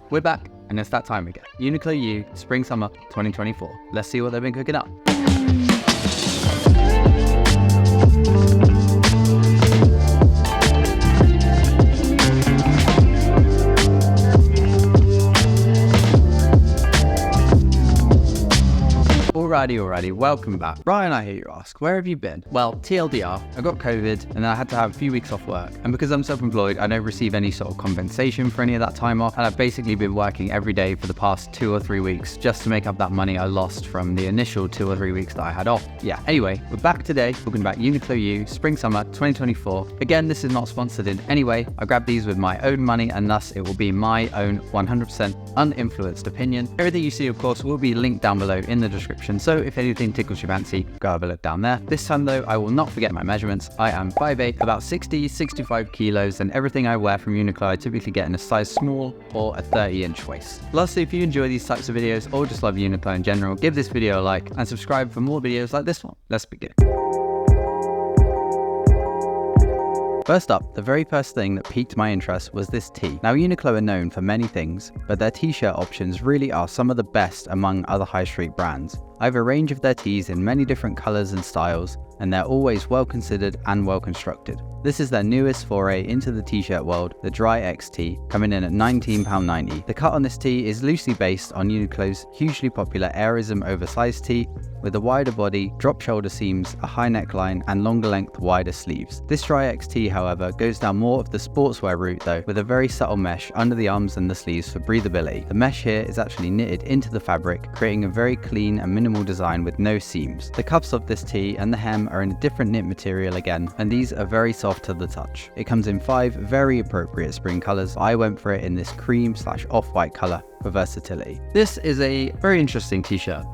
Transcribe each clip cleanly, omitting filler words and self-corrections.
We're back, and it's that time again. Uniqlo U Spring Summer 2024. Let's see what they've been cooking up. Alrighty, welcome back. Ryan, I hear you ask, where have you been? Well, TLDR, I got COVID and I had to have a few weeks off work. And because I'm self-employed, I don't receive any sort of compensation for any of that time off. And I've basically been working every day for the past 2 or 3 weeks just to make up that money I lost from the initial 2 or 3 weeks that I had off. Yeah, anyway, we're back today talking about Uniqlo U Spring Summer 2024. Again, this is not sponsored in any way. I grabbed these with my own money and thus it will be my own 100% uninfluenced opinion. Everything you see, of course, will be linked down below in the description. So if anything tickles your fancy, go have a look down there. This time though, I will not forget my measurements. I am 5'8", about 65 kilos, and everything I wear from Uniqlo I typically get in a size small or a 30-inch waist. Lastly, if you enjoy these types of videos or just love Uniqlo in general, give this video a like and subscribe for more videos like this one. Let's begin. First up, the very first thing that piqued my interest was this tee. Now Uniqlo are known for many things, but their t-shirt options really are some of the best among other high street brands. I have a range of their tees in many different colours and styles, and they're always well considered and well constructed. This is their newest foray into the t-shirt world, the Dry X tee, coming in at £19.90. The cut on this tee is loosely based on Uniqlo's hugely popular Airism oversized tee, with a wider body, drop shoulder seams, a high neckline, and longer length, wider sleeves. This Dry X tee, however, goes down more of the sportswear route though, with a very subtle mesh under the arms and the sleeves for breathability. The mesh here is actually knitted into the fabric, creating a very clean and minimal design with no seams. The cuffs of this tee and the hem are in a different knit material again, and these are very soft to the touch. It comes in 5 very appropriate spring colours. I went for it in this cream/off-white colour for versatility. This is a very interesting t-shirt.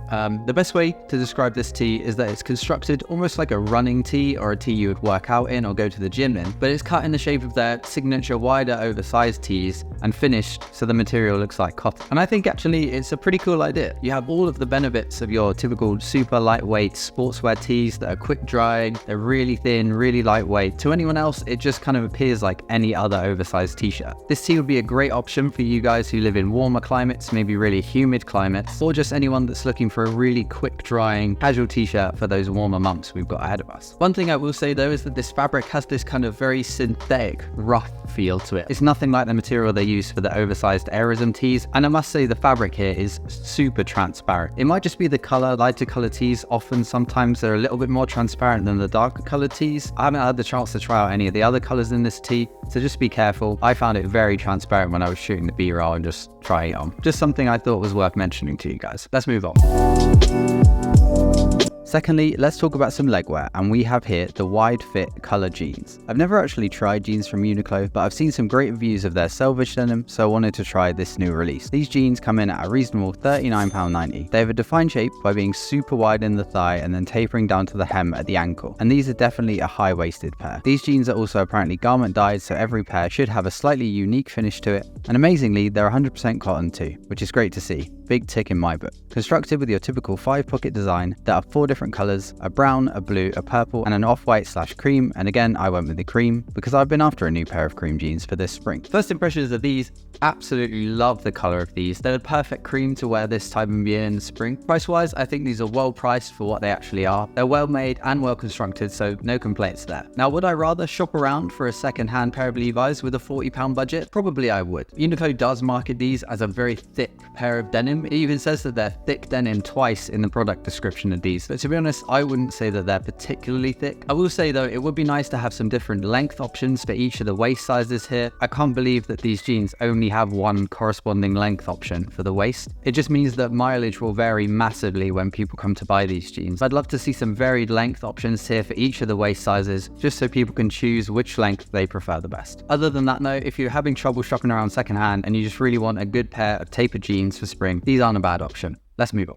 The best way to describe this tee is that it's constructed almost like a running tee or a tee you would work out in or go to the gym in, but it's cut in the shape of their signature wider oversized tees and finished so the material looks like cotton. And I think actually it's a pretty cool idea. You have all of the benefits of your typical super lightweight sportswear tees that are quick drying, they're really thin, really lightweight. To anyone else, it just kind of appears like any other oversized t-shirt. This tee would be a great option for you guys who live in warmer climates, maybe really humid climates, or just anyone that's looking for a really quick drying casual t-shirt for those warmer months we've got ahead of us. One thing I will say though is that this fabric has this kind of very synthetic, rough feel to it. It's nothing like the material they use for the oversized Airism tees, and I must say the fabric here is super transparent. It might just be the color. Lighter color tees often sometimes they're a little bit more transparent than the darker color tees. I haven't had the chance to try out any of the other colors in this tee, so just be careful. I found it very transparent when I was shooting the B-roll and just trying it on. Just something I thought was worth mentioning to you guys. Let's move on. Secondly, let's talk about some legwear, and we have here the wide fit colour jeans. I've never actually tried jeans from Uniqlo, but I've seen some great reviews of their selvage denim, so I wanted to try this new release. These jeans come in at a reasonable £39.90. They have a defined shape by being super wide in the thigh and then tapering down to the hem at the ankle, and these are definitely a high-waisted pair. These jeans are also apparently garment dyed, so every pair should have a slightly unique finish to it, and amazingly they're 100% cotton too, which is great to see. Big tick in my book. Constructed with your typical 5-pocket design that are 4 different colours, a brown, a blue, a purple, and an off-white/cream, and again I went with the cream because I've been after a new pair of cream jeans for this spring. First impressions of these, absolutely love the colour of these. They're the perfect cream to wear this time of year in the spring. Price-wise, I think these are well priced for what they actually are. They're well made and well constructed, so no complaints there. Now, would I rather shop around for a second-hand pair of Levi's with a £40 budget? Probably I would. Uniqlo does market these as a very thick pair of denim. It even says that they're thick denim twice in the product description of these, but to be honest, I wouldn't say that they're particularly thick. I will say though, it would be nice to have some different length options for each of the waist sizes here. I can't believe that these jeans only have one corresponding length option for the waist. It just means that mileage will vary massively when people come to buy these jeans. I'd love to see some varied length options here for each of the waist sizes, just so people can choose which length they prefer the best. Other than that though, if you're having trouble shopping around secondhand and you just really want a good pair of tapered jeans for spring, these aren't a bad option. Let's move on.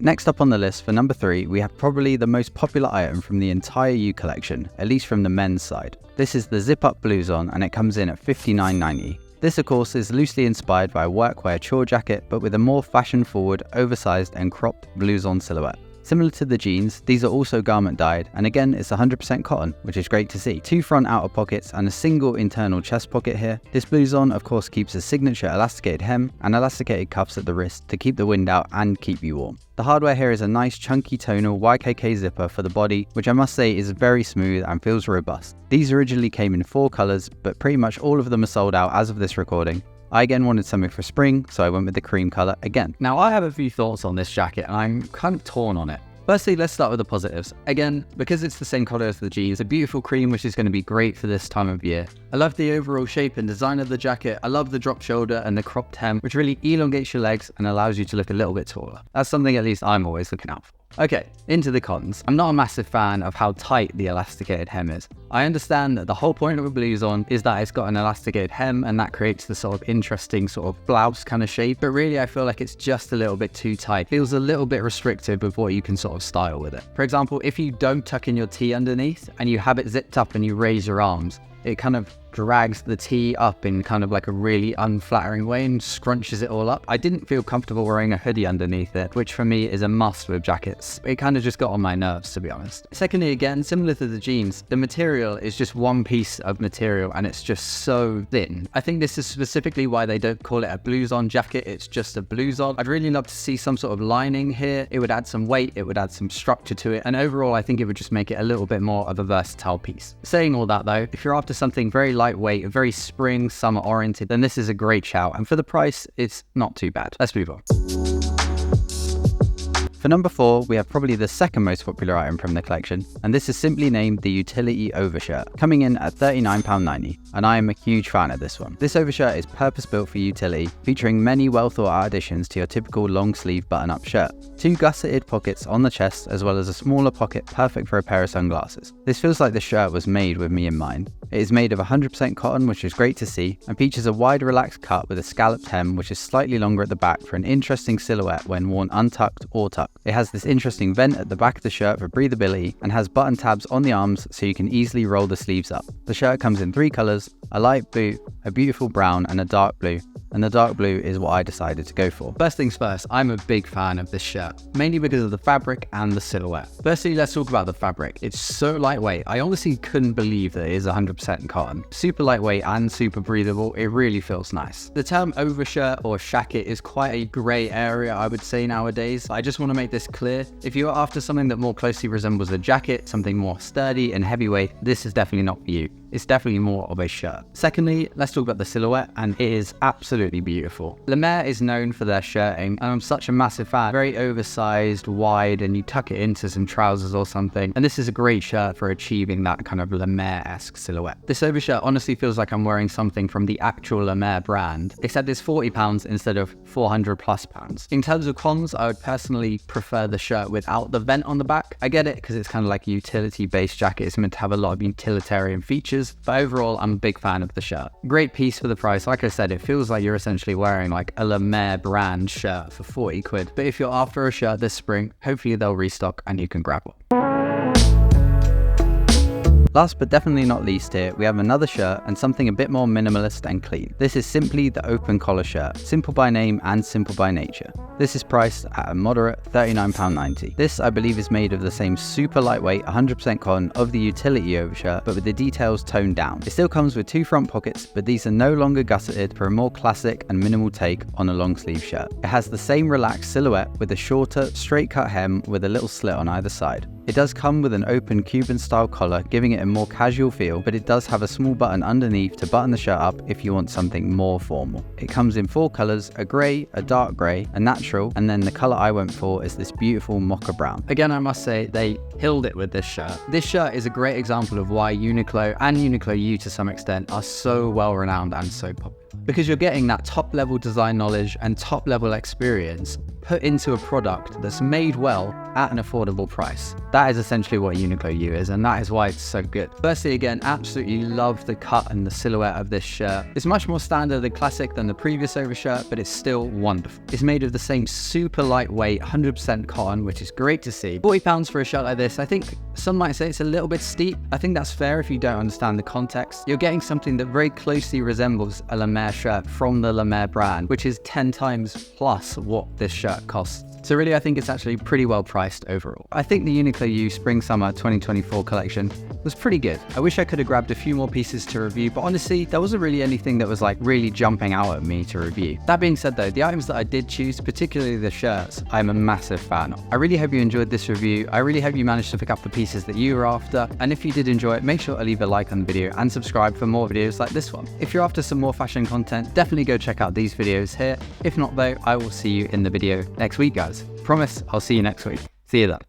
Next up on the list for number 3, we have probably the most popular item from the entire U collection, at least from the men's side. This is the zip-up blouson, and it comes in at $59.90. This of course is loosely inspired by a workwear chore jacket, but with a more fashion-forward, oversized and cropped blouson silhouette. Similar to the jeans, these are also garment dyed, and again it's 100% cotton, which is great to see. 2 front outer pockets and a single internal chest pocket here. This blouson of course keeps a signature elasticated hem and elasticated cuffs at the wrist to keep the wind out and keep you warm. The hardware here is a nice chunky tonal YKK zipper for the body, which I must say is very smooth and feels robust. These originally came in 4 colours, but pretty much all of them are sold out as of this recording. I again wanted something for spring, so I went with the cream colour again. Now I have a few thoughts on this jacket and I'm kind of torn on it. Firstly, let's start with the positives. Again, because it's the same colour as the jeans, a beautiful cream which is going to be great for this time of year. I love the overall shape and design of the jacket. I love the drop shoulder and the cropped hem, which really elongates your legs and allows you to look a little bit taller. That's something at least I'm always looking out for. Okay, into the cons. I'm not a massive fan of how tight the elasticated hem is. I understand that the whole point of a blouson is that it's got an elasticated hem and that creates the sort of interesting sort of blouse kind of shape, but really I feel like it's just a little bit too tight. Feels a little bit restrictive with what you can sort of style with it. For example, if you don't tuck in your tee underneath and you have it zipped up and you raise your arms, it kind of drags the tee up in kind of like a really unflattering way and scrunches it all up. I didn't feel comfortable wearing a hoodie underneath it, which for me is a must with jackets. It kind of just got on my nerves, to be honest. Secondly, again, similar to the jeans, the material is just one piece of material and it's just so thin. I think this is specifically why they don't call it a blouson jacket, it's just a blouson. I'd really love to see some sort of lining here. It would add some weight, it would add some structure to it, and overall I think it would just make it a little bit more of a versatile piece. Saying all that though, if you're after something very lightweight, very spring, summer oriented, then this is a great shout. And for the price, it's not too bad. Let's move on. For number 4, we have probably the second most popular item from the collection, and this is simply named the Utility Overshirt, coming in at £39.90, and I am a huge fan of this one. This overshirt is purpose built for utility, featuring many well thought out additions to your typical long sleeve button up shirt. 2 gusseted pockets on the chest, as well as a smaller pocket perfect for a pair of sunglasses. This feels like the shirt was made with me in mind. It is made of 100% cotton, which is great to see, and features a wide relaxed cut with a scalloped hem which is slightly longer at the back for an interesting silhouette when worn untucked or tucked. It has this interesting vent at the back of the shirt for breathability and has button tabs on the arms so you can easily roll the sleeves up. The shirt comes in 3 colours, a light blue, a beautiful brown and a dark blue, and the dark blue is what I decided to go for. First things first, I'm a big fan of this shirt, mainly because of the fabric and the silhouette. Firstly, let's talk about the fabric. It's so lightweight. I honestly couldn't believe that it is 100% cotton. Super lightweight and super breathable. It really feels nice. The term overshirt or shacket is quite a grey area, I would say nowadays. I just want to make this clear. If you're after something that more closely resembles a jacket, something more sturdy and heavyweight, this is definitely not for you. It's definitely more of a shirt. Secondly, let's talk about the silhouette, and it is absolutely beautiful. Le Mer is known for their shirting, and I'm such a massive fan. Very oversized, wide, and you tuck it into some trousers or something, and this is a great shirt for achieving that kind of Le Mer-esque silhouette. This overshirt honestly feels like I'm wearing something from the actual Le Mer brand, except it's £40 instead of £400+. In terms of cons, I would personally prefer the shirt without the vent on the back. I get it because it's kind of like a utility-based jacket. It's meant to have a lot of utilitarian features, but overall I'm a big fan of the shirt. Great piece for the price. Like I said, it feels like you're essentially wearing like a Le Mer brand shirt for 40 quid. But if you're after a shirt this spring, hopefully they'll restock and you can grab one. Last but definitely not least here, we have another shirt and something a bit more minimalist and clean. This is simply the open collar shirt, simple by name and simple by nature. This is priced at a moderate £39.90. This I believe is made of the same super lightweight 100% cotton of the utility overshirt, but with the details toned down. It still comes with 2 front pockets, but these are no longer gusseted for a more classic and minimal take on a long sleeve shirt. It has the same relaxed silhouette with a shorter, straight cut hem with a little slit on either side. It does come with an open Cuban style collar, giving it a more casual feel, but it does have a small button underneath to button the shirt up if you want something more formal. It comes in 4 colours, a grey, a dark grey, a natural, and then the colour I went for is this beautiful mocha brown. Again, I must say they killed it with this shirt. This shirt is a great example of why Uniqlo and Uniqlo U to some extent are so well renowned and so popular. Because you're getting that top level design knowledge and top level experience put into a product that's made well at an affordable price. That is essentially what Uniqlo U is, and that is why it's so good. Firstly, again, absolutely love the cut and the silhouette of this shirt. It's much more standard and classic than the previous overshirt, but it's still wonderful. It's made of the same super lightweight 100% cotton, which is great to see. £40 for a shirt like this, I think some might say it's a little bit steep. I think that's fair if you don't understand the context. You're getting something that very closely resembles a Le Mer Mer shirt from the La Mer brand, which is 10 times plus what this shirt costs. So really, I think it's actually pretty well priced overall. I think the Uniqlo U Spring Summer 2024 collection was pretty good. I wish I could have grabbed a few more pieces to review, but honestly, there wasn't really anything that was like really jumping out at me to review. That being said though, the items that I did choose, particularly the shirts, I'm a massive fan of. I really hope you enjoyed this review. I really hope you managed to pick up the pieces that you were after. And if you did enjoy it, make sure to leave a like on the video and subscribe for more videos like this one. If you're after some more fashion content, definitely go check out these videos here. If not though, I will see you in the video next week, guys. Promise, I'll see you next week. See you then.